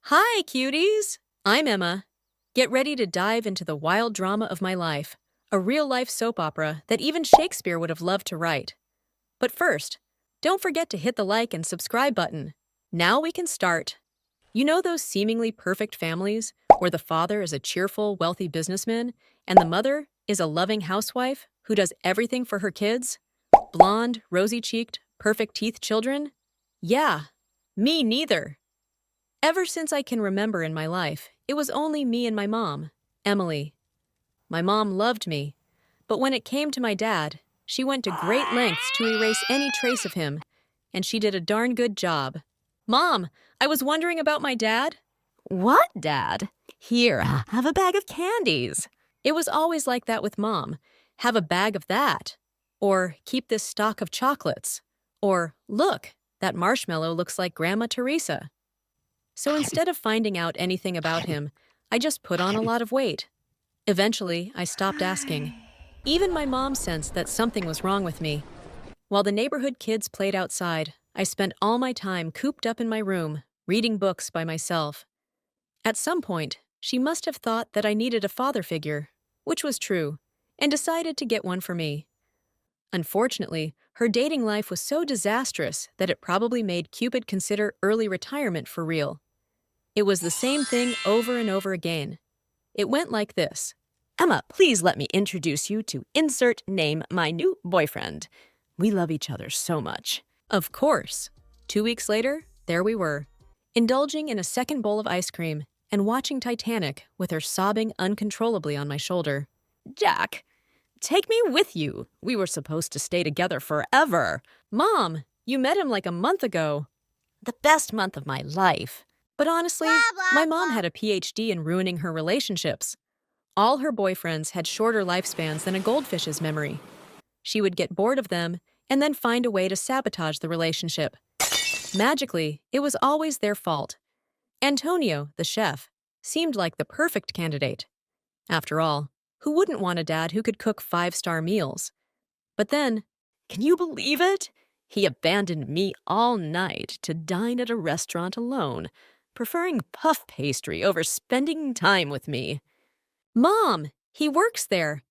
Hi, cuties! I'm Emma. Get ready to dive into the wild drama of my life, a real-life soap opera that even Shakespeare would have loved to write. But first, don't forget to hit the like and subscribe button. Now we can start. You know those seemingly perfect families where the father is a cheerful, wealthy businessman and the mother is a loving housewife who does everything for her kids? Blonde, rosy-cheeked, perfect teeth children? Yeah, me neither. Ever since I can remember in my life, it was only me and my mom, Emily. My mom loved me, but when it came to my dad, she went to great lengths to erase any trace of him, and she did a darn good job. Mom, I was wondering about my dad. What, Dad? Here, have a bag of candies. It was always like that with Mom. Have a bag of that. Or keep this stock of chocolates. Or, look, that marshmallow looks like Grandma Teresa. So instead of finding out anything about him, I just put on a lot of weight. Eventually, I stopped asking. Even my mom sensed that something was wrong with me. While the neighborhood kids played outside, I spent all my time cooped up in my room, reading books by myself. At some point, she must have thought that I needed a father figure, which was true, and decided to get one for me. Unfortunately, her dating life was so disastrous that it probably made Cupid consider early retirement for real. It was the same thing over and over again. It went like this. Emma, please let me introduce you to insert name my new boyfriend. We love each other so much. Of course. 2 weeks later, there we were, indulging in a second bowl of ice cream and watching Titanic with her sobbing uncontrollably on my shoulder. Jack, take me with you. We were supposed to stay together forever. Mom, you met him like a month ago. The best month of my life. But honestly, my mom had a PhD in ruining her relationships. All her boyfriends had shorter lifespans than a goldfish's memory. She would get bored of them and then find a way to sabotage the relationship. Magically, it was always their fault. Antonio, the chef, seemed like the perfect candidate. After all, who wouldn't want a dad who could cook 5-star meals? But then, can you believe it? He abandoned me all night to dine at a restaurant alone, preferring puff pastry over spending time with me. Mom, he works there.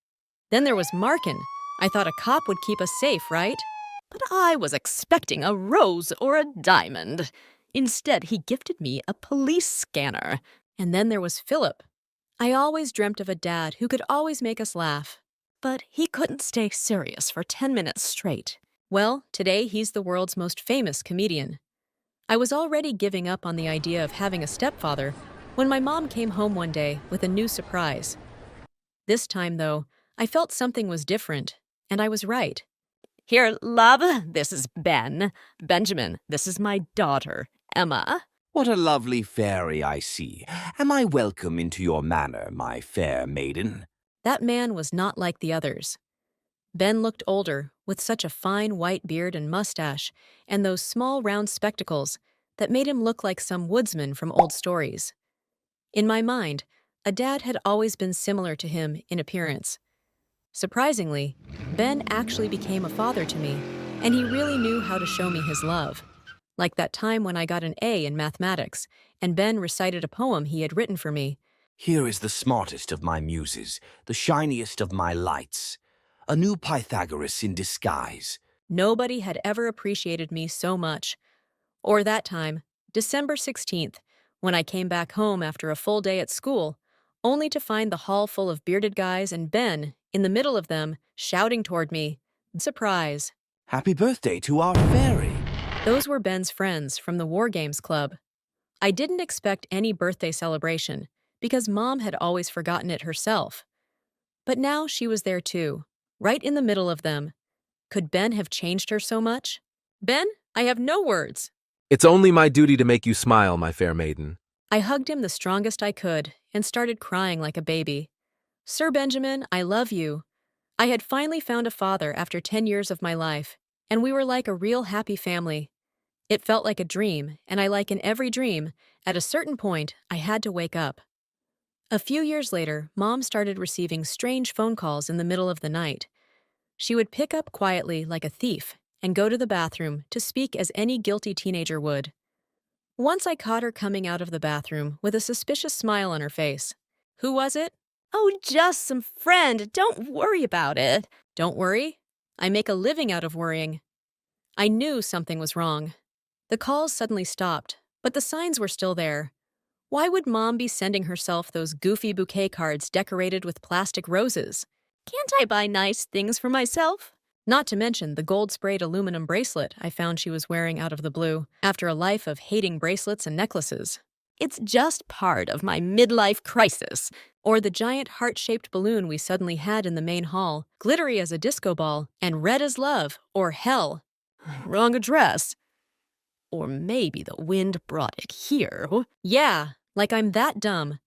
Then there was Markin. I thought a cop would keep us safe, right? But I was expecting a rose or a diamond. Instead, he gifted me a police scanner. And then there was Philip. I always dreamt of a dad who could always make us laugh. But he couldn't stay serious for 10 minutes straight. Well, today he's the world's most famous comedian. I was already giving up on the idea of having a stepfather when my mom came home one day with a new surprise. This time, though, I felt something was different, and I was right. Here, love, this is Ben. Benjamin, this is my daughter, Emma. What a lovely fairy I see. Am I welcome into your manor, my fair maiden? That man was not like the others. Ben looked older, with such a fine white beard and mustache, and those small round spectacles that made him look like some woodsman from old stories. In my mind, a dad had always been similar to him in appearance. Surprisingly, Ben actually became a father to me, and he really knew how to show me his love. Like that time when I got an A in mathematics, and Ben recited a poem he had written for me. Here is the smartest of my muses, the shiniest of my lights. A new Pythagoras in disguise. Nobody had ever appreciated me so much. Or that time, December 16th, when I came back home after a full day at school, only to find the hall full of bearded guys and Ben, in the middle of them, shouting toward me, "Surprise!" Happy birthday to our fairy. Those were Ben's friends from the War Games Club. I didn't expect any birthday celebration, because Mom had always forgotten it herself. But now she was there too, right in the middle of them. Could Ben have changed her so much? Ben, I have no words. It's only my duty to make you smile, my fair maiden. I hugged him the strongest I could and started crying like a baby. Sir Benjamin, I love you. I had finally found a father after 10 years of my life, and we were like a real happy family. It felt like a dream, and like in every dream, at a certain point, I had to wake up. A few years later, Mom started receiving strange phone calls in the middle of the night. She would pick up quietly like a thief and go to the bathroom to speak as any guilty teenager would. Once I caught her coming out of the bathroom with a suspicious smile on her face. Who was it? Oh, just some friend. Don't worry about it. Don't worry. I make a living out of worrying. I knew something was wrong. The calls suddenly stopped, but the signs were still there. Why would Mom be sending herself those goofy bouquet cards decorated with plastic roses? Can't I buy nice things for myself? Not to mention the gold-sprayed aluminum bracelet I found she was wearing out of the blue, after a life of hating bracelets and necklaces. It's just part of my midlife crisis. Or the giant heart-shaped balloon we suddenly had in the main hall, glittery as a disco ball, and red as love, or hell. Wrong address. Or maybe the wind brought it here. Yeah, like I'm that dumb.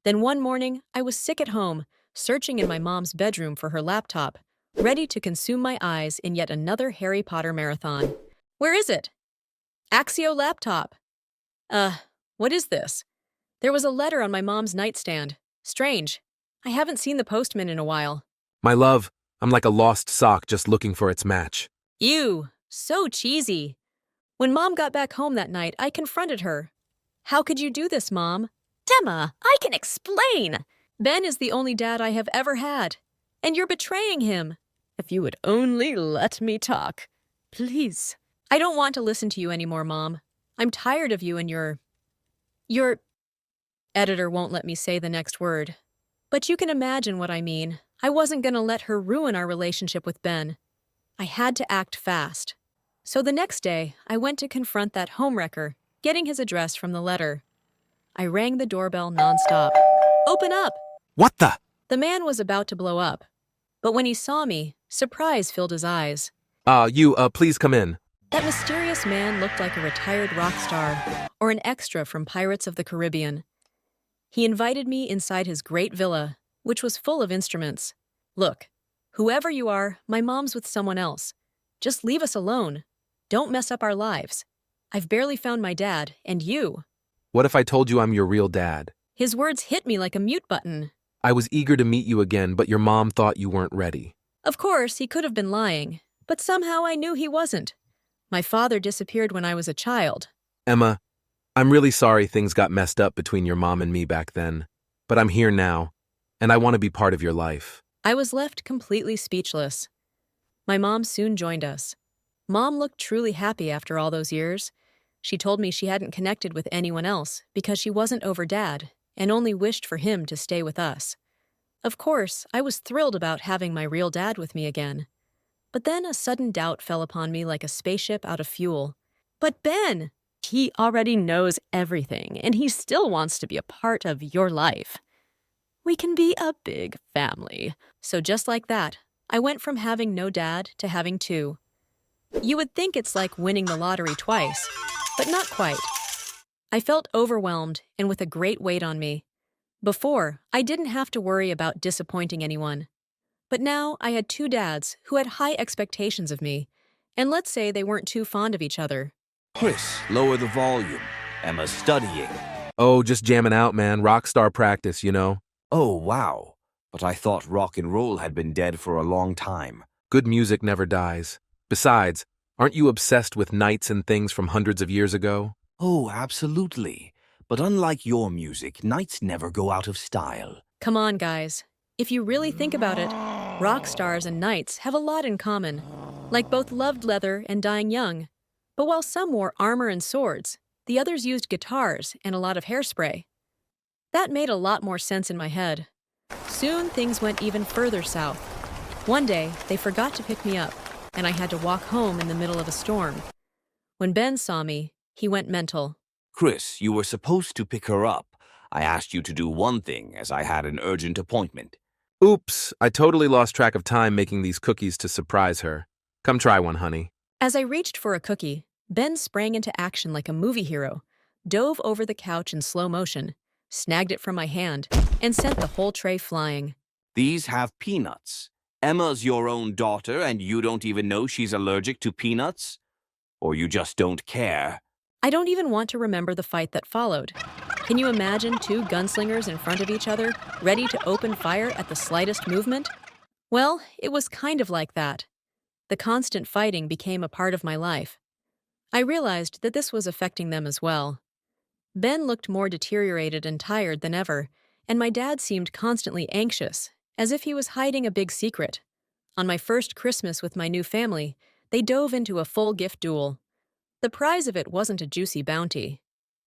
Then one morning, I was sick at home, searching in my mom's bedroom for her laptop, ready to consume my eyes in yet another Harry Potter marathon. Where is it? Axio laptop. What is this? There was a letter on my mom's nightstand. Strange. I haven't seen the postman in a while. My love, I'm like a lost sock just looking for its match. Ew, so cheesy. When Mom got back home that night, I confronted her. How could you do this, Mom? Emma, I can explain. Ben is the only dad I have ever had, and you're betraying him. If you would only let me talk. Please. I don't want to listen to you anymore, Mom. I'm tired of you and your... Editor won't let me say the next word. But you can imagine what I mean. I wasn't going to let her ruin our relationship with Ben. I had to act fast. So the next day, I went to confront that homewrecker, getting his address from the letter. I rang the doorbell nonstop. Open up! What the? The man was about to blow up. But when he saw me, surprise filled his eyes. Please come in. That mysterious man looked like a retired rock star, or an extra from Pirates of the Caribbean. He invited me inside his great villa, which was full of instruments. Look, whoever you are, my mom's with someone else. Just leave us alone. Don't mess up our lives. I've barely found my dad, and you. What if I told you I'm your real dad? His words hit me like a mute button. I was eager to meet you again, but your mom thought you weren't ready. Of course, he could have been lying, but somehow I knew he wasn't. My father disappeared when I was a child. Emma, I'm really sorry things got messed up between your mom and me back then, but I'm here now, and I want to be part of your life. I was left completely speechless. My mom soon joined us. Mom looked truly happy after all those years. She told me she hadn't connected with anyone else because she wasn't over Dad and only wished for him to stay with us. Of course, I was thrilled about having my real dad with me again. But then a sudden doubt fell upon me like a spaceship out of fuel. But Ben! He already knows everything, and he still wants to be a part of your life. We can be a big family. So just like that, I went from having no dad to having two. You would think it's like winning the lottery twice, but not quite. I felt overwhelmed and with a great weight on me. Before, I didn't have to worry about disappointing anyone. But now I had two dads who had high expectations of me, and let's say they weren't too fond of each other. Chris, lower the volume. Emma's studying. Oh, just jamming out, man. Rock star practice, you know. Oh, wow. But I thought rock and roll had been dead for a long time. Good music never dies. Besides, aren't you obsessed with knights and things from hundreds of years ago? Oh, absolutely. But unlike your music, knights never go out of style. Come on, guys. If you really think about it, rock stars and knights have a lot in common, like both loved leather and dying young. But while some wore armor and swords, the others used guitars and a lot of hairspray. That made a lot more sense in my head. Soon things went even further south. One day, they forgot to pick me up, and I had to walk home in the middle of a storm. When Ben saw me, he went mental. Chris, you were supposed to pick her up. I asked you to do one thing, as I had an urgent appointment. Oops, I totally lost track of time making these cookies to surprise her. Come try one, honey. As I reached for a cookie, Ben sprang into action like a movie hero, dove over the couch in slow motion, snagged it from my hand, and sent the whole tray flying. These have peanuts. Emma's your own daughter, and you don't even know she's allergic to peanuts? Or you just don't care? I don't even want to remember the fight that followed. Can you imagine two gunslingers in front of each other, ready to open fire at the slightest movement? Well, it was kind of like that. The constant fighting became a part of my life. I realized that this was affecting them as well. Ben looked more deteriorated and tired than ever, and my dad seemed constantly anxious, as if he was hiding a big secret. On my first Christmas with my new family, they dove into a full gift duel. The prize of it wasn't a juicy bounty,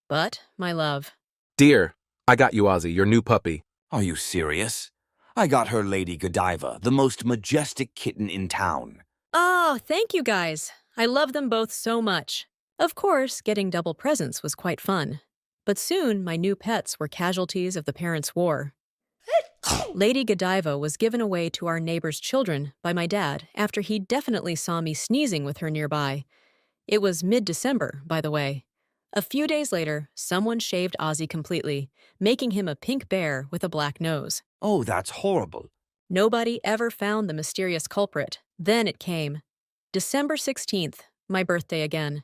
but my love. Dear, I got you Ozzy, your new puppy. Are you serious? I got her Lady Godiva, the most majestic kitten in town. Oh, thank you guys. I love them both so much. Of course, getting double presents was quite fun. But soon, my new pets were casualties of the parents' war. Lady Godiva was given away to our neighbor's children by my dad after he definitely saw me sneezing with her nearby. It was mid-December, by the way. A few days later, someone shaved Ozzy completely, making him a pink bear with a black nose. Oh, that's horrible. Nobody ever found the mysterious culprit. Then it came. December 16th, my birthday again.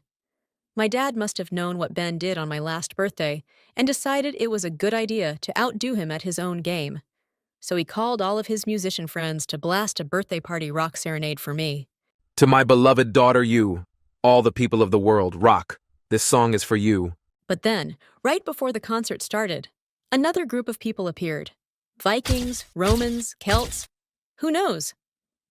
My dad must have known what Ben did on my last birthday and decided it was a good idea to outdo him at his own game. So he called all of his musician friends to blast a birthday party rock serenade for me. To my beloved daughter, you, all the people of the world, rock. This song is for you. But then, right before the concert started, another group of people appeared. Vikings, Romans, Celts. Who knows?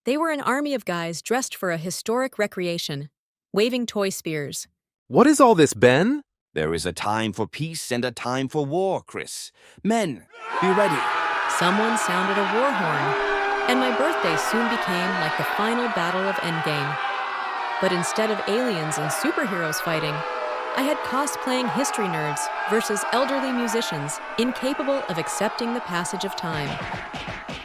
They were an army of guys dressed for a historic recreation, waving toy spears. What is all this, Ben? There is a time for peace and a time for war, Chris. Men, be ready. Someone sounded a war horn, and my birthday soon became like the final battle of Endgame. But instead of aliens and superheroes fighting, I had cosplaying history nerds versus elderly musicians incapable of accepting the passage of time.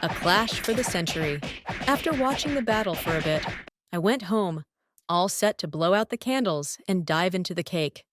A clash for the century. After watching the battle for a bit, I went home, all set to blow out the candles and dive into the cake.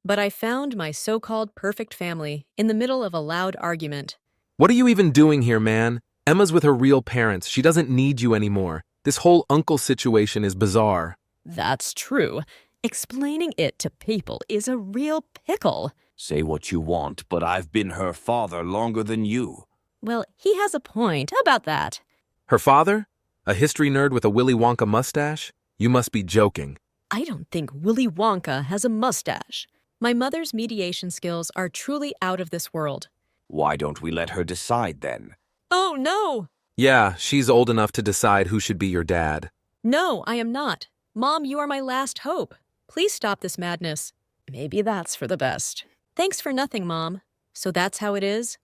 But I found my so-called perfect family in the middle of a loud argument. What are you even doing here, man? Emma's with her real parents. She doesn't need you anymore. This whole uncle situation is bizarre. That's true. Explaining it to people is a real pickle. Say what you want, but I've been her father longer than you. Well, he has a point about that. Her father? A history nerd with a Willy Wonka mustache? You must be joking. I don't think Willy Wonka has a mustache. My mother's mediation skills are truly out of this world. Why don't we let her decide then? Oh, no! Yeah, she's old enough to decide who should be your dad. No, I am not. Mom, you are my last hope. Please stop this madness. Maybe that's for the best. Thanks for nothing, Mom. So that's how it is?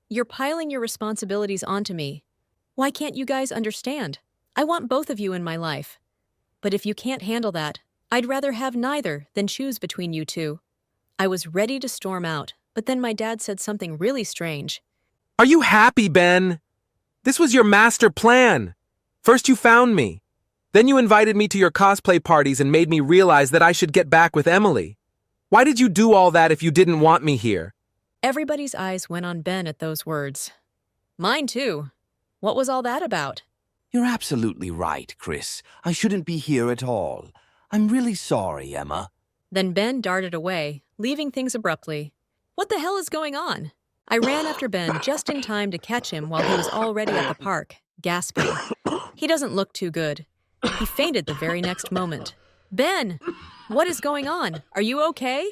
You're piling your responsibilities onto me. Why can't you guys understand? I want both of you in my life. But if you can't handle that, I'd rather have neither than choose between you two. I was ready to storm out, but then my dad said something really strange. Are you happy, Ben? This was your master plan. First you found me. Then you invited me to your cosplay parties and made me realize that I should get back with Emily. Why did you do all that if you didn't want me here? Everybody's eyes went on Ben at those words. Mine too. What was all that about? You're absolutely right, Chris. I shouldn't be here at all. I'm really sorry, Emma. Then Ben darted away, leaving things abruptly. What the hell is going on? I ran after Ben just in time to catch him while he was already at the park, gasping. He doesn't look too good. He fainted the very next moment. Ben! What is going on? Are you okay?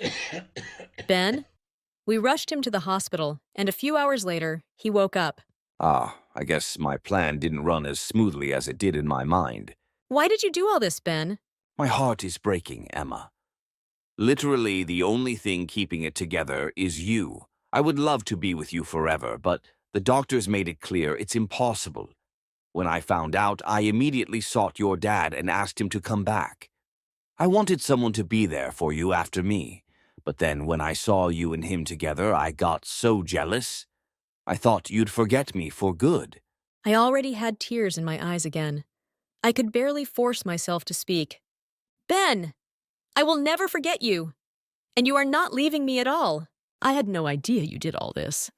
Ben? We rushed him to the hospital, and a few hours later, he woke up. I guess my plan didn't run as smoothly as it did in my mind. Why did you do all this, Ben? My heart is breaking, Emma. Literally, the only thing keeping it together is you. I would love to be with you forever, but the doctors made it clear it's impossible. When I found out, I immediately sought your dad and asked him to come back. I wanted someone to be there for you after me, but then when I saw you and him together, I got so jealous. I thought you'd forget me for good. I already had tears in my eyes again. I could barely force myself to speak. Ben! I will never forget you. And you are not leaving me at all. I had no idea you did all this.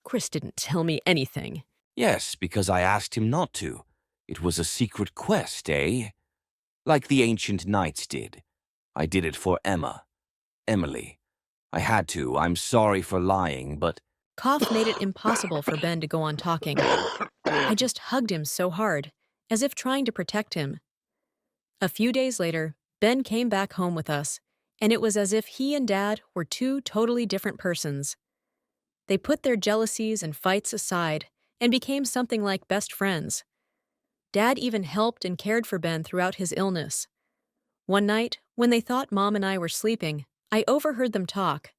Chris didn't tell me anything. Yes, because I asked him not to. It was a secret quest, eh? Like the ancient knights did. I did it for Emma. Emily. I had to. I'm sorry for lying, but... Cough made it impossible for Ben to go on talking. I just hugged him so hard, as if trying to protect him. A few days later, Ben came back home with us. and it was as if he and Dad were two totally different persons. They put their jealousies and fights aside and became something like best friends. Dad even helped and cared for Ben throughout his illness. One night, when they thought Mom and I were sleeping, I overheard them talk.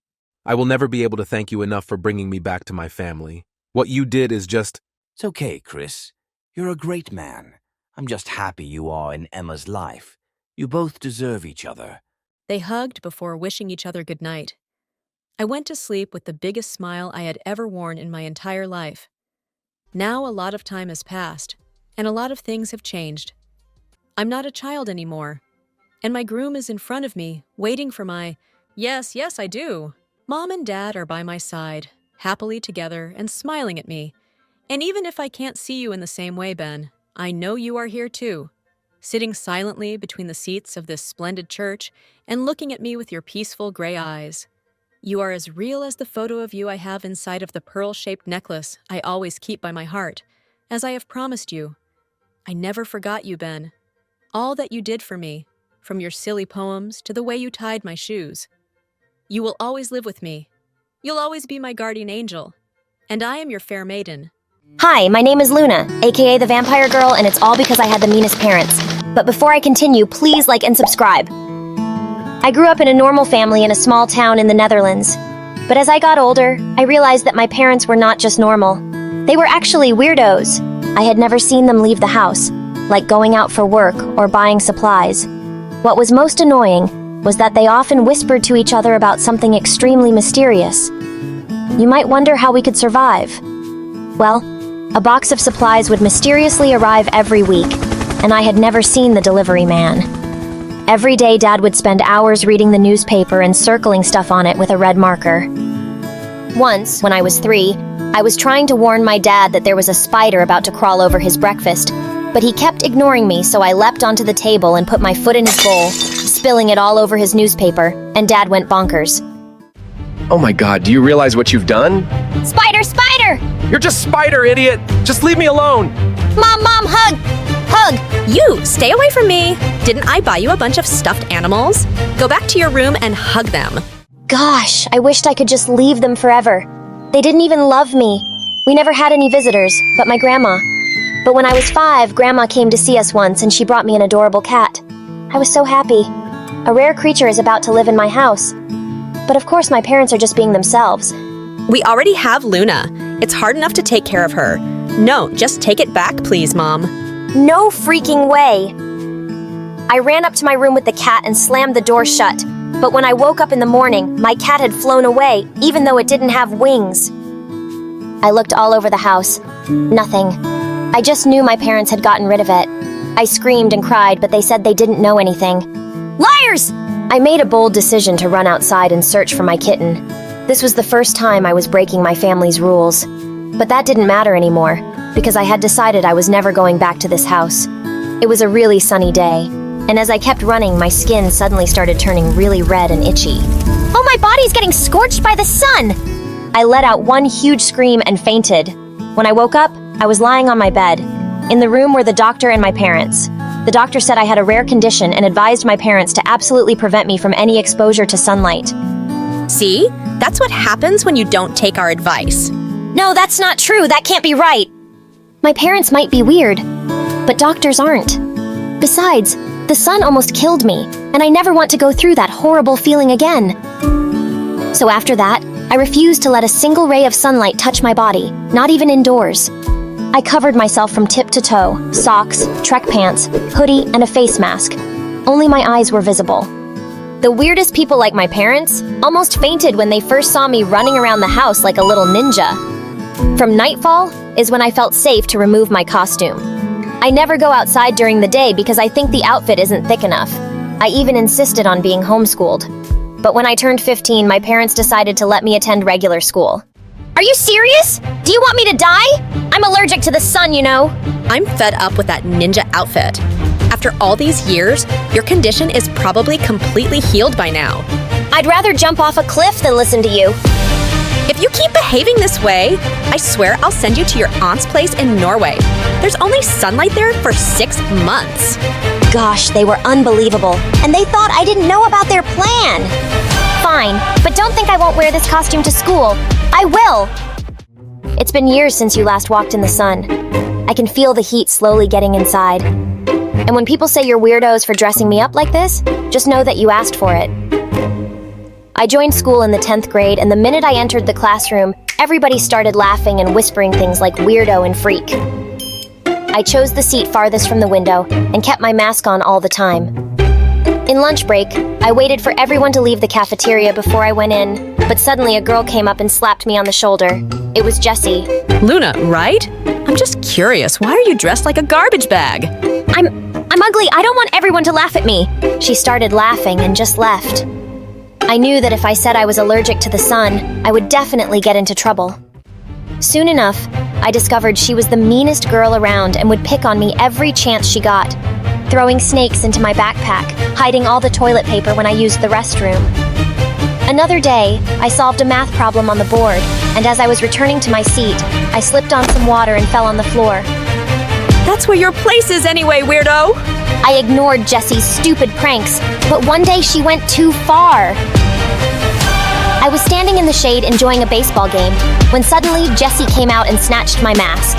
I will never be able to thank you enough for bringing me back to my family. What you did is just... It's okay, Chris. You're a great man. I'm just happy you are in Emma's life. You both deserve each other. They hugged before wishing each other good night. I went to sleep with the biggest smile I had ever worn in my entire life. Now a lot of time has passed, and a lot of things have changed. I'm not a child anymore, and my groom is in front of me, waiting for my, yes, I do. Mom and Dad are by my side, happily together and smiling at me. And even if I can't see you in the same way, Ben, I know you are here too, sitting silently between the seats of this splendid church and looking at me with your peaceful gray eyes. You are as real as the photo of you I have inside of the pearl-shaped necklace I always keep by my heart, as I have promised you. I never forgot you, Ben. All that you did for me, from your silly poems to the way you tied my shoes. You will always live with me. You'll always be my guardian angel. And I am your fair maiden. Hi, my name is Luna, aka the Vampire Girl, and it's all because I had the meanest parents. But before I continue, please like and subscribe. I grew up in a normal family in a small town in the Netherlands. But as I got older, I realized that my parents were not just normal. They were actually weirdos. I had never seen them leave the house, like going out for work or buying supplies. What was most annoying was that they often whispered to each other about something extremely mysterious. You might wonder how we could survive. Well, a box of supplies would mysteriously arrive every week, and I had never seen the delivery man. Every day, Dad would spend hours reading the newspaper and circling stuff on it with a red marker. Once, when I was 3, I was trying to warn my dad that there was a spider about to crawl over his breakfast, but he kept ignoring me, so I leapt onto the table and put my foot in his bowl, spilling it all over his newspaper, and Dad went bonkers. Oh my god, do you realize what you've done? Spider, spider! You're just Spider, idiot! Just leave me alone! Mom, hug! Hug! You, stay away from me! Didn't I buy you a bunch of stuffed animals? Go back to your room and hug them. Gosh, I wished I could just leave them forever. They didn't even love me. We never had any visitors, but my grandma. But when I was 5, Grandma came to see us once and she brought me an adorable cat. I was so happy. A rare creature is about to live in my house. But of course my parents are just being themselves. We already have Luna. It's hard enough to take care of her. No, just take it back, please, Mom. No freaking way! I ran up to my room with the cat and slammed the door shut. But when I woke up in the morning, my cat had flown away, even though it didn't have wings. I looked all over the house. Nothing. I just knew my parents had gotten rid of it. I screamed and cried, but they said they didn't know anything. Liars! I made a bold decision to run outside and search for my kitten. This was the first time I was breaking my family's rules. But that didn't matter anymore, because I had decided I was never going back to this house. It was a really sunny day, and as I kept running, my skin suddenly started turning really red and itchy. Oh, my body's getting scorched by the sun! I let out one huge scream and fainted. When I woke up, I was lying on my bed. In the room were the doctor and my parents. The doctor said I had a rare condition and advised my parents to absolutely prevent me from any exposure to sunlight. See? That's what happens when you don't take our advice. No, that's not true. That can't be right. My parents might be weird, but doctors aren't. Besides, the sun almost killed me, and I never want to go through that horrible feeling again. So after that, I refused to let a single ray of sunlight touch my body, not even indoors. I covered myself from tip to toe, socks, trek pants, hoodie, and a face mask. Only my eyes were visible. The weirdest people like my parents almost fainted when they first saw me running around the house like a little ninja. From nightfall is when I felt safe to remove my costume. I never go outside during the day because I think the outfit isn't thick enough. I even insisted on being homeschooled. But when I turned 15, my parents decided to let me attend regular school. Are you serious? Do you want me to die? I'm allergic to the sun, you know. I'm fed up with that ninja outfit. After all these years, your condition is probably completely healed by now. I'd rather jump off a cliff than listen to you. If you keep behaving this way, I swear I'll send you to your aunt's place in Norway. There's only sunlight there for 6 months. Gosh, they were unbelievable, and they thought I didn't know about their plan. Fine, but don't think I won't wear this costume to school. I will! It's been years since you last walked in the sun. I can feel the heat slowly getting inside. And when people say you're weirdos for dressing me up like this, just know that you asked for it. I joined school in the 10th grade, and the minute I entered the classroom, everybody started laughing and whispering things like weirdo and freak. I chose the seat farthest from the window and kept my mask on all the time. In lunch break, I waited for everyone to leave the cafeteria before I went in, but suddenly a girl came up and slapped me on the shoulder. It was Jessie. Luna, right? I'm just curious, why are you dressed like a garbage bag? I'm ugly. I don't want everyone to laugh at me. She started laughing and just left. I knew that if I said I was allergic to the sun, I would definitely get into trouble. Soon enough, I discovered she was the meanest girl around and would pick on me every chance she got, throwing snakes into my backpack, hiding all the toilet paper when I used the restroom. Another day, I solved a math problem on the board, and as I was returning to my seat, I slipped on some water and fell on the floor. That's where your place is anyway, weirdo! I ignored Jessie's stupid pranks, but one day she went too far. I was standing in the shade enjoying a baseball game when suddenly Jessie came out and snatched my mask.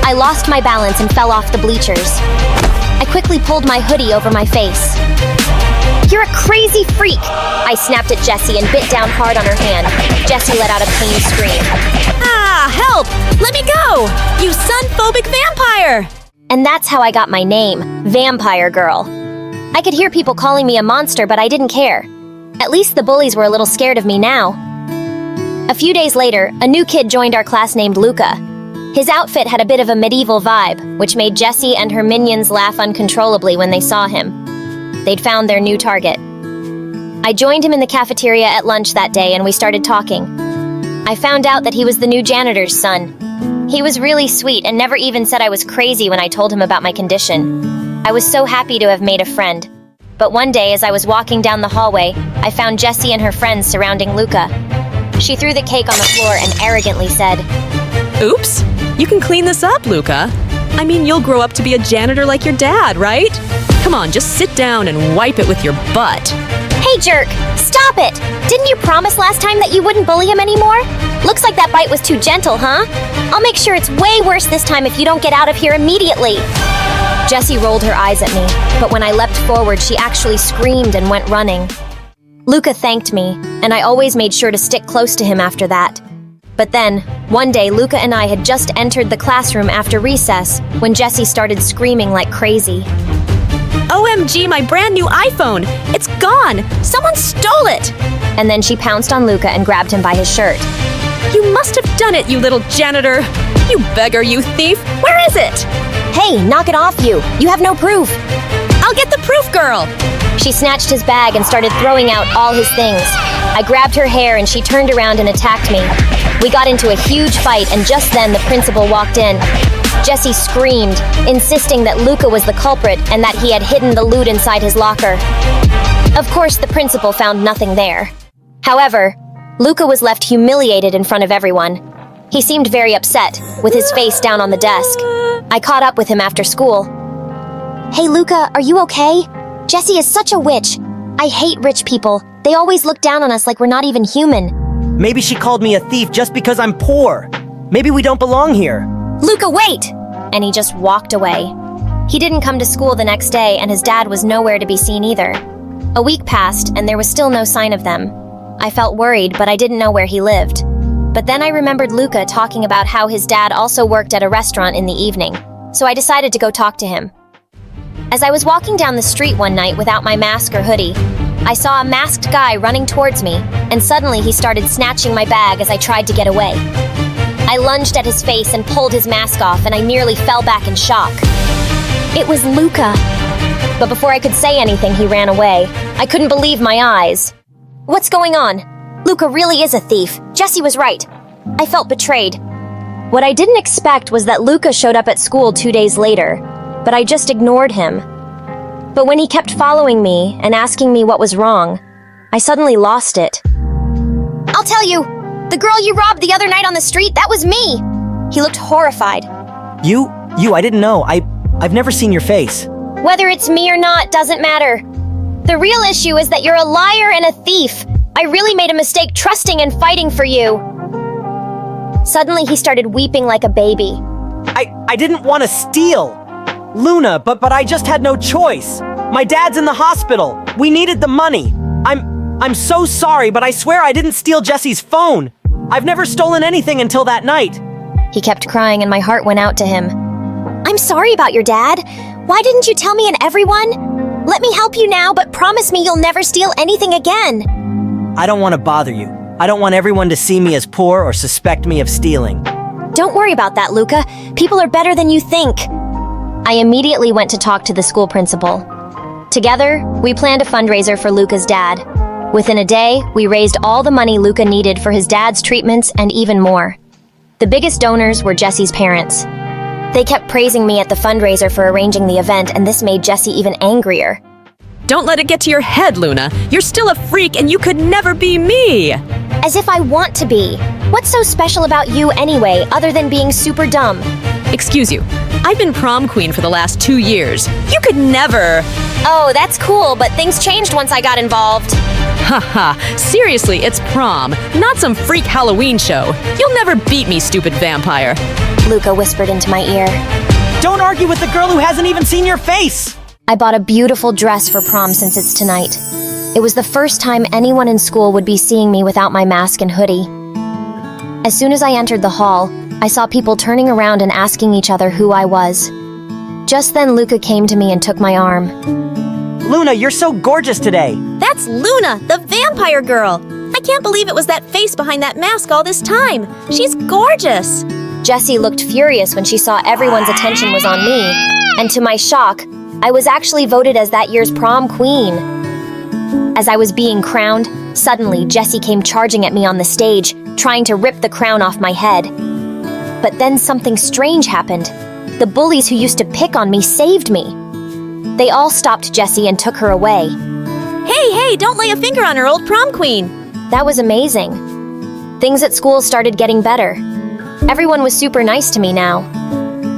I lost my balance and fell off the bleachers. I quickly pulled my hoodie over my face. "You're a crazy freak!" I snapped at Jessie and bit down hard on her hand. Jessie let out a pained scream. Ah, help! Let me go! You sun-phobic vampire! And that's how I got my name, Vampire Girl. I could hear people calling me a monster, but I didn't care. At least the bullies were a little scared of me now. A few days later, a new kid joined our class named Luca. His outfit had a bit of a medieval vibe, which made Jessie and her minions laugh uncontrollably when they saw him. They'd found their new target. I joined him in the cafeteria at lunch that day and we started talking. I found out that he was the new janitor's son. He was really sweet and never even said I was crazy when I told him about my condition. I was so happy to have made a friend. But one day, as I was walking down the hallway, I found Jessie and her friends surrounding Luca. She threw the cake on the floor and arrogantly said, Oops! You can clean this up, Luca. I mean, you'll grow up to be a janitor like your dad, right? Come on, just sit down and wipe it with your butt. "Hey, jerk! Stop it! Didn't you promise last time that you wouldn't bully him anymore? Looks like that bite was too gentle, huh? I'll make sure it's way worse this time if you don't get out of here immediately." Jessie rolled her eyes at me, but when I leapt forward, she actually screamed and went running. Luca thanked me, and I always made sure to stick close to him after that. But then, one day, Luca and I had just entered the classroom after recess when Jessie started screaming like crazy. OMG, my brand new iPhone! It's gone! Someone stole it! And then she pounced on Luca and grabbed him by his shirt. You must have done it, you little janitor! You beggar, you thief! Where is it? "Hey, knock it off you! You have no proof!" I'll get the proof, girl! She snatched his bag and started throwing out all his things. I grabbed her hair and she turned around and attacked me. We got into a huge fight and just then the principal walked in. Jessie screamed, insisting that Luca was the culprit and that he had hidden the loot inside his locker. Of course, the principal found nothing there. However, Luca was left humiliated in front of everyone. He seemed very upset, with his face down on the desk. I caught up with him after school. "Hey, Luca, are you okay? Jessie is such a witch. I hate rich people. They always look down on us like we're not even human." Maybe she called me a thief just because I'm poor. Maybe we don't belong here. "Luca, wait!" And he just walked away. He didn't come to school the next day, and his dad was nowhere to be seen either. A week passed, and there was still no sign of them. I felt worried, but I didn't know where he lived. But then I remembered Luca talking about how his dad also worked at a restaurant in the evening, so I decided to go talk to him. As I was walking down the street one night without my mask or hoodie, I saw a masked guy running towards me, and suddenly he started snatching my bag as I tried to get away. I lunged at his face and pulled his mask off, and I nearly fell back in shock. It was Luca. But before I could say anything, he ran away. I couldn't believe my eyes. What's going on? Luca really is a thief. Jessie was right. I felt betrayed. What I didn't expect was that Luca showed up at school 2 days later, but I just ignored him. But when he kept following me and asking me what was wrong, I suddenly lost it. "I'll tell you! The girl you robbed the other night on the street, that was me. He looked horrified. You, I didn't know. I've never seen your face. Whether it's me or not doesn't matter. The real issue is that you're a liar and a thief. I really made a mistake trusting and fighting for you. Suddenly, he started weeping like a baby. I didn't want to steal. Luna, but I just had no choice. My dad's in the hospital. We needed the money. I'm so sorry, but I swear I didn't steal Jesse's phone. I've never stolen anything until that night. He kept crying and my heart went out to him. I'm sorry about your dad. Why didn't you tell me and everyone? Let me help you now, but promise me you'll never steal anything again. I don't want to bother you. I don't want everyone to see me as poor or suspect me of stealing. Don't worry about that, Luca. People are better than you think. I immediately went to talk to the school principal. Together, we planned a fundraiser for Luca's dad. Within a day, we raised all the money Luca needed for his dad's treatments and even more. The biggest donors were Jesse's parents. They kept praising me at the fundraiser for arranging the event, and this made Jesse even angrier. Don't let it get to your head, Luna. You're still a freak and you could never be me. As if I want to be. What's so special about you anyway, other than being super dumb? Excuse you. I've been prom queen for the last 2 years. You could never. Oh, that's cool, but things changed once I got involved. Haha, seriously, it's prom, not some freak Halloween show. You'll never beat me, stupid vampire. Luca whispered into my ear. Don't argue with the girl who hasn't even seen your face! I bought a beautiful dress for prom since it's tonight. It was the first time anyone in school would be seeing me without my mask and hoodie. As soon as I entered the hall, I saw people turning around and asking each other who I was. Just then, Luca came to me and took my arm. Luna, you're so gorgeous today. That's Luna, the vampire girl. I can't believe it was that face behind that mask all this time. She's gorgeous. Jessie looked furious when she saw everyone's attention was on me, and to my shock, I was actually voted as that year's prom queen. As I was being crowned, suddenly Jessie came charging at me on the stage, trying to rip the crown off my head. But then something strange happened. The bullies who used to pick on me saved me. They all stopped Jessie and took her away. Hey, don't lay a finger on her, old prom queen. That was amazing. Things at school started getting better. Everyone was super nice to me now.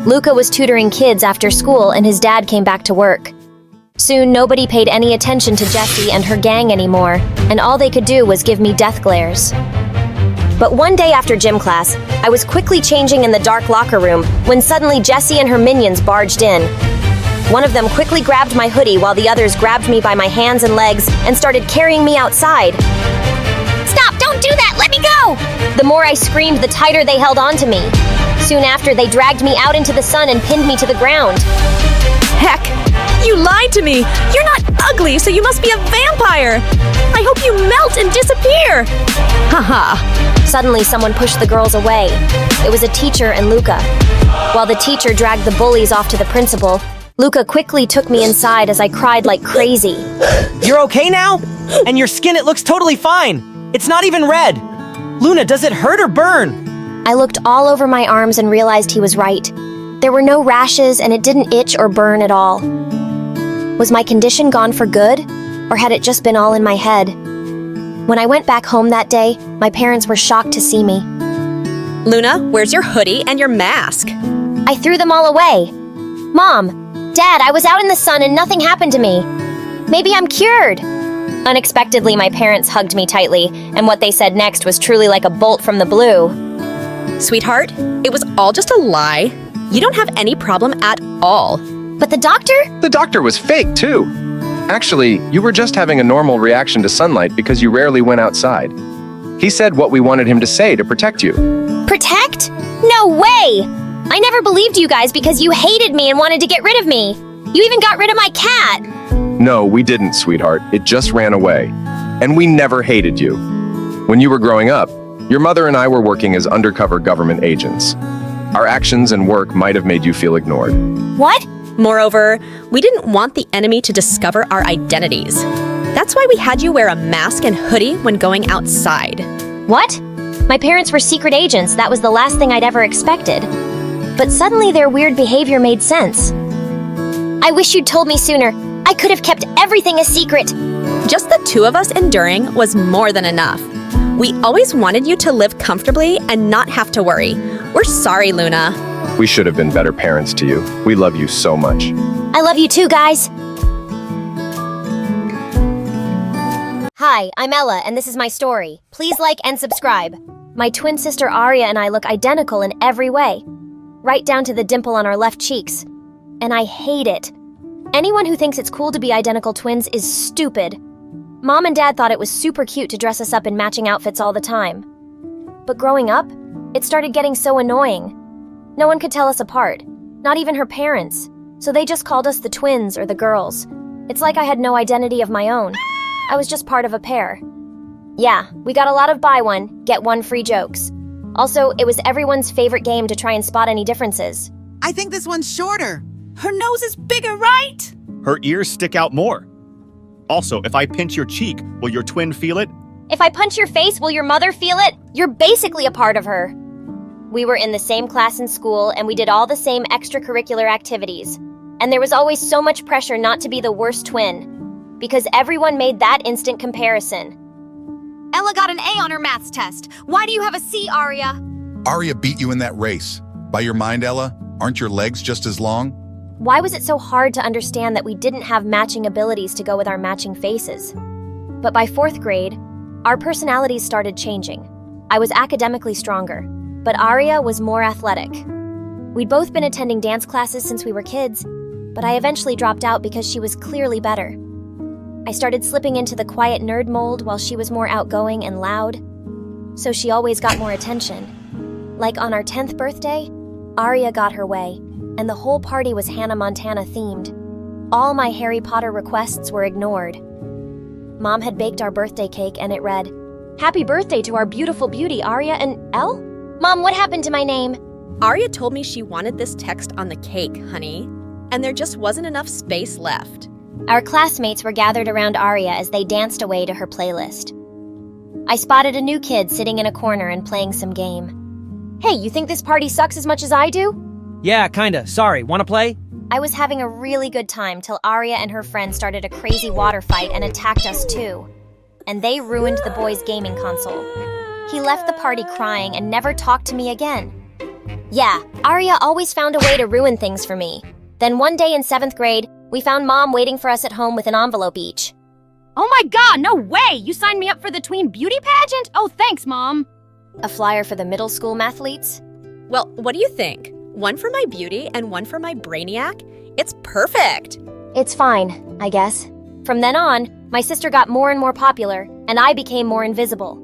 Luca was tutoring kids after school and his dad came back to work. Soon, nobody paid any attention to Jessie and her gang anymore, and all they could do was give me death glares. But one day after gym class, I was quickly changing in the dark locker room when suddenly Jessie and her minions barged in. One of them quickly grabbed my hoodie while the others grabbed me by my hands and legs and started carrying me outside. Stop! Don't do that! Let me go! The more I screamed, the tighter they held on to me. Soon after, they dragged me out into the sun and pinned me to the ground. Heck, you lied to me. You're not ugly, so you must be a vampire. I hope you melt and disappear. Haha. Suddenly, someone pushed the girls away. It was a teacher and Luca. While the teacher dragged the bullies off to the principal, Luca quickly took me inside as I cried like crazy. You're okay now? And your skin, it looks totally fine. It's not even red. Luna, does it hurt or burn? I looked all over my arms and realized he was right. There were no rashes and it didn't itch or burn at all. Was my condition gone for good? Or had it just been all in my head? When I went back home that day, my parents were shocked to see me. Luna, where's your hoodie and your mask? I threw them all away. Mom, Dad, I was out in the sun and nothing happened to me. Maybe I'm cured. Unexpectedly, my parents hugged me tightly, and what they said next was truly like a bolt from the blue. Sweetheart, it was all just a lie. You don't have any problem at all. But the doctor? The doctor was fake, too. Actually, you were just having a normal reaction to sunlight because you rarely went outside. He said what we wanted him to say to protect you. Protect? No way! I never believed you guys because you hated me and wanted to get rid of me. You even got rid of my cat. No, we didn't, sweetheart. It just ran away. And we never hated you. When you were growing up, your mother and I were working as undercover government agents. Our actions and work might have made you feel ignored. What? Moreover, we didn't want the enemy to discover our identities. That's why we had you wear a mask and hoodie when going outside. What? My parents were secret agents. That was the last thing I'd ever expected. But suddenly their weird behavior made sense. I wish you'd told me sooner. I could have kept everything a secret. Just the two of us enduring was more than enough. We always wanted you to live comfortably and not have to worry. We're sorry, Luna. We should have been better parents to you. We love you so much. I love you too, guys. Hi, I'm Ella, and this is my story. Please like and subscribe. My twin sister Aria and I look identical in every way, right down to the dimple on our left cheeks. And I hate it. Anyone who thinks it's cool to be identical twins is stupid. Mom and Dad thought it was super cute to dress us up in matching outfits all the time. But growing up, it started getting so annoying. No one could tell us apart, not even her parents, so they just called us the twins or the girls. It's like I had no identity of my own. I was just part of a pair. Yeah, we got a lot of buy one, get one free jokes. Also, it was everyone's favorite game to try and spot any differences. I think this one's shorter. Her nose is bigger, right? Her ears stick out more. Also, if I pinch your cheek, will your twin feel it? If I punch your face, will your mother feel it? You're basically a part of her. We were in the same class in school, and we did all the same extracurricular activities. And there was always so much pressure not to be the worst twin, because everyone made that instant comparison. Ella got an A on her maths test. Why do you have a C, Aria? Aria beat you in that race. By your mind, Ella, aren't your legs just as long? Why was it so hard to understand that we didn't have matching abilities to go with our matching faces? But by 4th grade, our personalities started changing. I was academically stronger, but Aria was more athletic. We'd both been attending dance classes since we were kids, but I eventually dropped out because she was clearly better. I started slipping into the quiet nerd mold while she was more outgoing and loud, so she always got more attention. Like on our 10th birthday, Aria got her way, and the whole party was Hannah Montana themed. All my Harry Potter requests were ignored. Mom had baked our birthday cake and it read, "Happy birthday to our beautiful beauty, Aria and Elle?" Mom, what happened to my name? Aria told me she wanted this text on the cake, honey, and there just wasn't enough space left. Our classmates were gathered around Aria as they danced away to her playlist. I spotted a new kid sitting in a corner and playing some game. Hey, you think this party sucks as much as I do? Yeah, kinda. Sorry, wanna play? I was having a really good time till Aria and her friend started a crazy water fight and attacked us too. And they ruined the boy's gaming console. He left the party crying and never talked to me again. Yeah, Aria always found a way to ruin things for me. Then one day in 7th grade, we found Mom waiting for us at home with an envelope each. Oh my god, no way! You signed me up for the tween beauty pageant? Oh, thanks, Mom. A flyer for the middle school mathletes? Well, what do you think? One for my beauty and one for my brainiac? It's perfect! It's fine, I guess. From then on, my sister got more and more popular, and I became more invisible.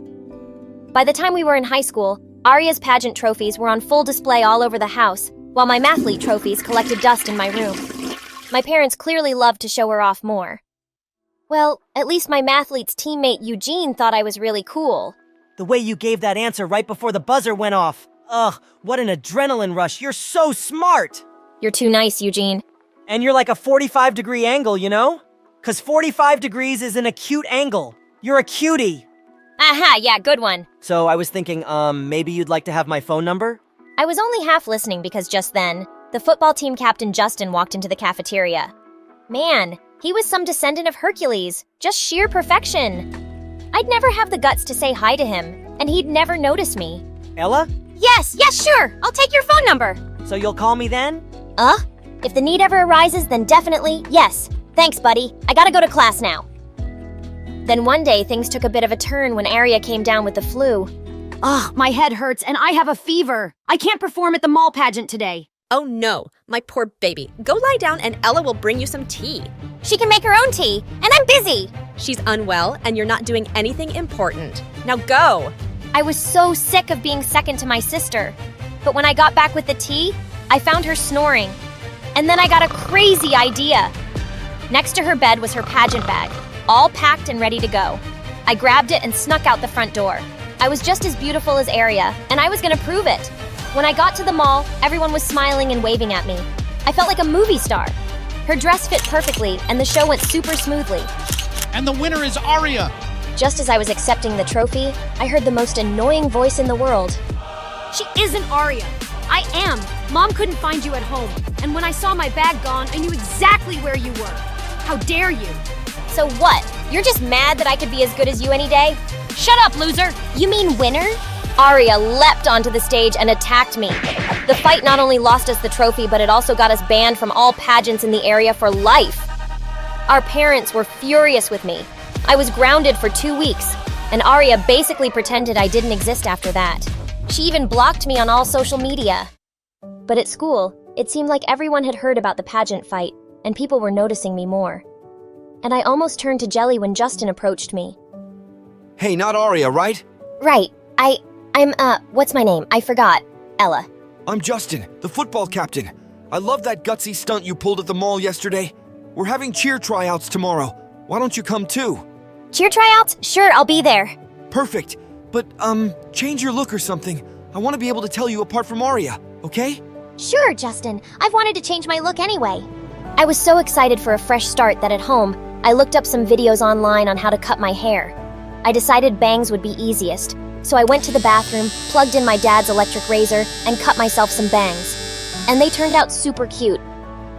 By the time we were in high school, Aria's pageant trophies were on full display all over the house, while my mathlete trophies collected dust in my room. My parents clearly loved to show her off more. Well, at least my mathlete's teammate Eugene thought I was really cool. The way you gave that answer right before the buzzer went off. Ugh, what an adrenaline rush. You're so smart. You're too nice, Eugene. And you're like a 45-degree angle, you know? 'Cause 45 degrees is an acute angle. You're a cutie. Aha, yeah, good one. So I was thinking, maybe you'd like to have my phone number? I was only half listening because just then, the football team captain Justin walked into the cafeteria. Man, he was some descendant of Hercules, just sheer perfection. I'd never have the guts to say hi to him, and he'd never notice me. Ella? Yes, sure. I'll take your phone number. So you'll call me then? If the need ever arises, then definitely, yes. Thanks, buddy. I gotta go to class now. Then one day, things took a bit of a turn when Aria came down with the flu. Ugh, my head hurts and I have a fever. I can't perform at the mall pageant today. Oh no, my poor baby. Go lie down and Ella will bring you some tea. She can make her own tea, and I'm busy. She's unwell and you're not doing anything important. Now go! I was so sick of being second to my sister. But when I got back with the tea, I found her snoring. And then I got a crazy idea. Next to her bed was her pageant bag, all packed and ready to go. I grabbed it and snuck out the front door. I was just as beautiful as Aria, and I was gonna prove it. When I got to the mall, everyone was smiling and waving at me. I felt like a movie star. Her dress fit perfectly, and the show went super smoothly. And the winner is Aria. Just as I was accepting the trophy, I heard the most annoying voice in the world. She isn't Aria. I am. Mom couldn't find you at home. And when I saw my bag gone, I knew exactly where you were. How dare you? So what? You're just mad that I could be as good as you any day? Shut up, loser! You mean winner? Arya leapt onto the stage and attacked me. The fight not only lost us the trophy, but it also got us banned from all pageants in the area for life. Our parents were furious with me. I was grounded for 2 weeks, and Arya basically pretended I didn't exist after that. She even blocked me on all social media. But at school, it seemed like everyone had heard about the pageant fight, and people were noticing me more. And I almost turned to jelly when Justin approached me. Hey, not Arya, right? Right. What's my name? I forgot. Ella. I'm Justin, the football captain. I love that gutsy stunt you pulled at the mall yesterday. We're having cheer tryouts tomorrow. Why don't you come too? Cheer tryouts? Sure, I'll be there. Perfect. But, change your look or something. I want to be able to tell you apart from Arya, okay? Sure, Justin. I've wanted to change my look anyway. I was so excited for a fresh start that at home, I looked up some videos online on how to cut my hair. I decided bangs would be easiest, so I went to the bathroom, plugged in my dad's electric razor, and cut myself some bangs. And they turned out super cute.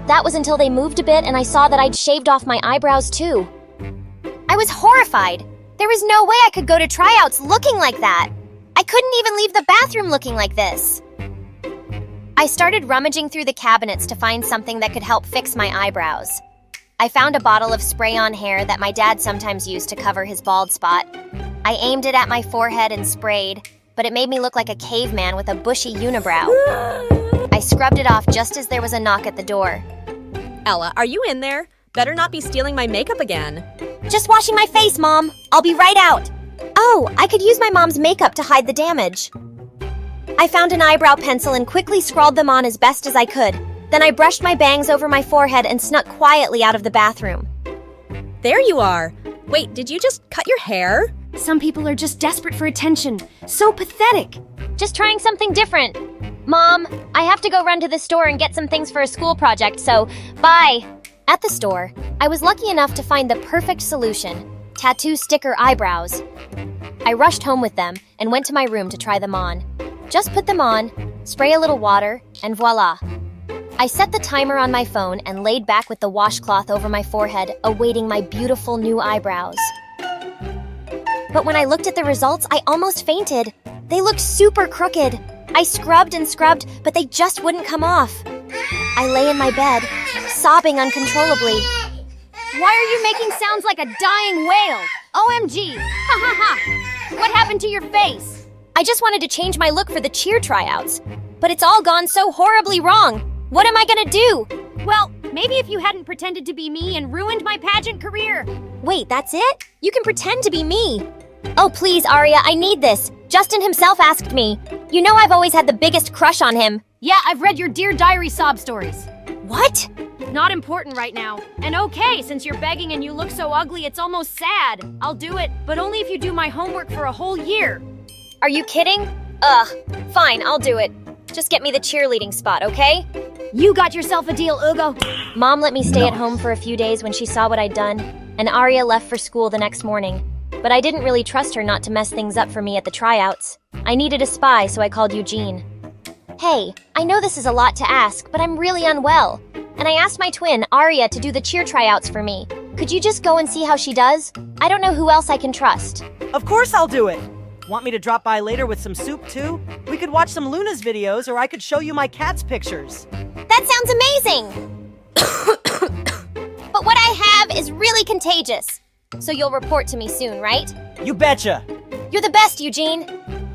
That was until they moved a bit and I saw that I'd shaved off my eyebrows too. I was horrified. There was no way I could go to tryouts looking like that. I couldn't even leave the bathroom looking like this. I started rummaging through the cabinets to find something that could help fix my eyebrows. I found a bottle of spray-on hair that my dad sometimes used to cover his bald spot. I aimed it at my forehead and sprayed, but it made me look like a caveman with a bushy unibrow. I scrubbed it off just as there was a knock at the door. Ella, are you in there? Better not be stealing my makeup again. Just washing my face, Mom. I'll be right out. Oh, I could use my mom's makeup to hide the damage. I found an eyebrow pencil and quickly scrawled them on as best as I could. Then I brushed my bangs over my forehead and snuck quietly out of the bathroom. There you are. Wait, did you just cut your hair? Some people are just desperate for attention. So pathetic. Just trying something different. Mom, I have to go run to the store and get some things for a school project, so bye. At the store, I was lucky enough to find the perfect solution: tattoo sticker eyebrows. I rushed home with them and went to my room to try them on. Just put them on, spray a little water, and voila. I set the timer on my phone and laid back with the washcloth over my forehead, awaiting my beautiful new eyebrows. But when I looked at the results, I almost fainted. They looked super crooked. I scrubbed and scrubbed, but they just wouldn't come off. I lay in my bed, sobbing uncontrollably. Why are you making sounds like a dying whale? OMG! Ha ha ha! What happened to your face? I just wanted to change my look for the cheer tryouts, but it's all gone so horribly wrong. What am I gonna do? Well, maybe if you hadn't pretended to be me and ruined my pageant career. Wait, that's it? You can pretend to be me. Oh, please, Arya, I need this. Justin himself asked me. You know I've always had the biggest crush on him. Yeah, I've read your Dear Diary sob stories. What? Not important right now. And okay, since you're begging and you look so ugly, it's almost sad. I'll do it, but only if you do my homework for a whole year. Are you kidding? Ugh, fine, I'll do it. Just get me the cheerleading spot, okay? You got yourself a deal, Ugo. Mom let me stay at home for a few days when she saw what I'd done, and Arya left for school the next morning. But I didn't really trust her not to mess things up for me at the tryouts. I needed a spy, so I called Eugene. Hey, I know this is a lot to ask, but I'm really unwell. And I asked my twin, Arya, to do the cheer tryouts for me. Could you just go and see how she does? I don't know who else I can trust. Of course I'll do it. Want me to drop by later with some soup too? We could watch some Luna's videos, or I could show you my cat's pictures. That sounds amazing! But what I have is really contagious. So you'll report to me soon, right? You betcha! You're the best, Eugene!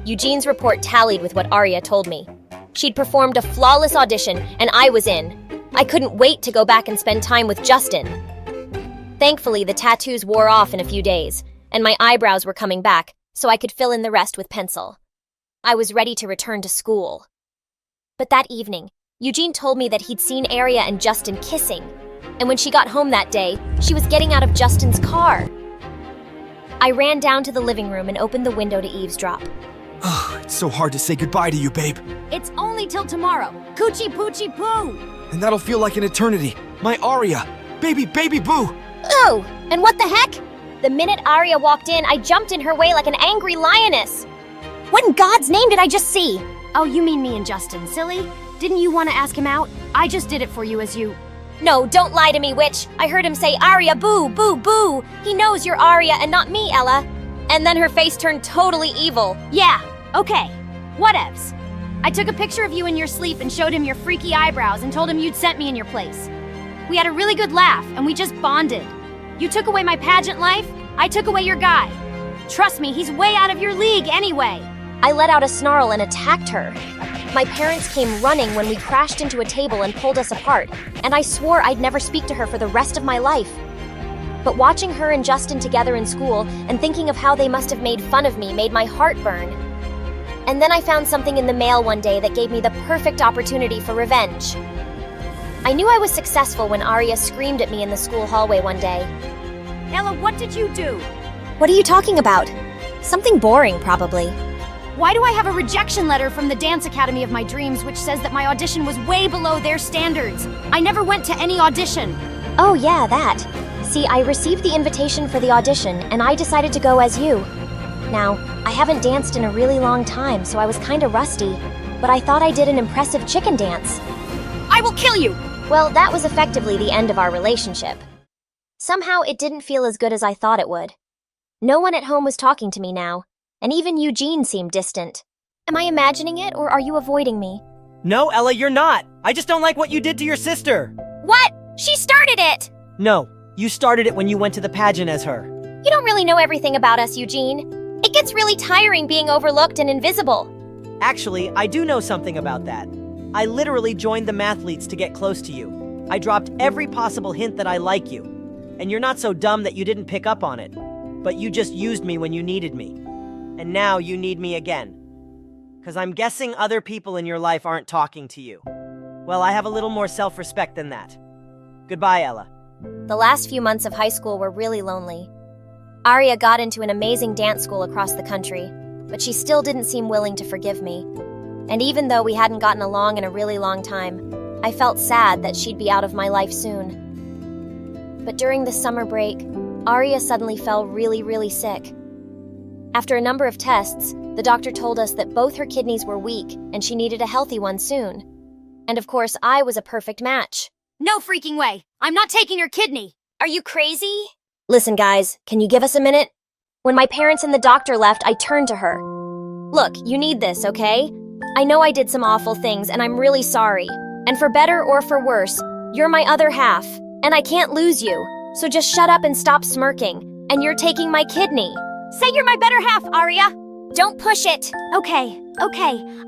Eugene's report tallied with what Arya told me. She'd performed a flawless audition, and I was in. I couldn't wait to go back and spend time with Justin. Thankfully, the tattoos wore off in a few days, and my eyebrows were coming back, so I could fill in the rest with pencil. I was ready to return to school. But that evening, Eugene told me that he'd seen Arya and Justin kissing, and when she got home that day, she was getting out of Justin's car. I ran down to the living room and opened the window to eavesdrop. Oh, it's so hard to say goodbye to you, babe. It's only till tomorrow. Coochie poochie poo! And that'll feel like an eternity. My Arya! Baby boo! Oh, and what the heck? The minute Arya walked in, I jumped in her way like an angry lioness. What in God's name did I just see? Oh, you mean me and Justin, silly? Didn't you want to ask him out? I just did it for you as you... No, don't lie to me, witch. I heard him say, Arya, boo, boo, boo. He knows you're Arya and not me, Ella. And then her face turned totally evil. Yeah, okay. Whatevs. I took a picture of you in your sleep and showed him your freaky eyebrows and told him you'd sent me in your place. We had a really good laugh, and we just bonded. You took away my pageant life, I took away your guy. Trust me, he's way out of your league anyway. I let out a snarl and attacked her. My parents came running when we crashed into a table and pulled us apart, and I swore I'd never speak to her for the rest of my life. But watching her and Justin together in school and thinking of how they must have made fun of me made my heart burn. And then I found something in the mail one day that gave me the perfect opportunity for revenge. I knew I was successful when Arya screamed at me in the school hallway one day. Ella, what did you do? What are you talking about? Something boring, probably. Why do I have a rejection letter from the dance academy of my dreams which says that my audition was way below their standards? I never went to any audition. Oh yeah, that. See, I received the invitation for the audition, and I decided to go as you. Now, I haven't danced in a really long time, so I was kinda rusty, but I thought I did an impressive chicken dance. I will kill you! Well, that was effectively the end of our relationship. Somehow, it didn't feel as good as I thought it would. No one at home was talking to me now, and even Eugene seemed distant. Am I imagining it, or are you avoiding me? No, Ella, you're not. I just don't like what you did to your sister. What? She started it! No, you started it when you went to the pageant as her. You don't really know everything about us, Eugene. It gets really tiring being overlooked and invisible. Actually, I do know something about that. I literally joined the mathletes to get close to you. I dropped every possible hint that I like you. And you're not so dumb that you didn't pick up on it. But you just used me when you needed me. And now you need me again. 'Cause I'm guessing other people in your life aren't talking to you. Well, I have a little more self-respect than that. Goodbye, Ella. The last few months of high school were really lonely. Arya got into an amazing dance school across the country, but she still didn't seem willing to forgive me. And even though we hadn't gotten along in a really long time, I felt sad that she'd be out of my life soon. But during the summer break, Arya suddenly fell really sick. After a number of tests, the doctor told us that both her kidneys were weak and she needed a healthy one soon. And of course, I was a perfect match. No freaking way! I'm not taking your kidney! Are you crazy? Listen, guys, can you give us a minute? When my parents and the doctor left, I turned to her. Look, you need this, okay? I know I did some awful things, and I'm really sorry. And for better or for worse, you're my other half, and I can't lose you. So just shut up and stop smirking, and you're taking my kidney. Say you're my better half, Arya! Don't push it! Okay.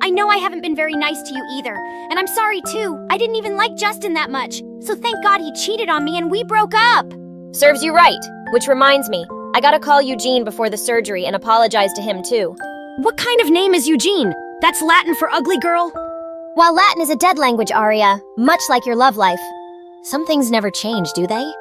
I know I haven't been very nice to you either, and I'm sorry too. I didn't even like Justin that much, so thank God he cheated on me and we broke up. Serves you right. Which reminds me, I gotta call Eugene before the surgery and apologize to him too. What kind of name is Eugene? That's Latin for ugly girl? While Latin is a dead language, Arya, much like your love life, some things never change, do they?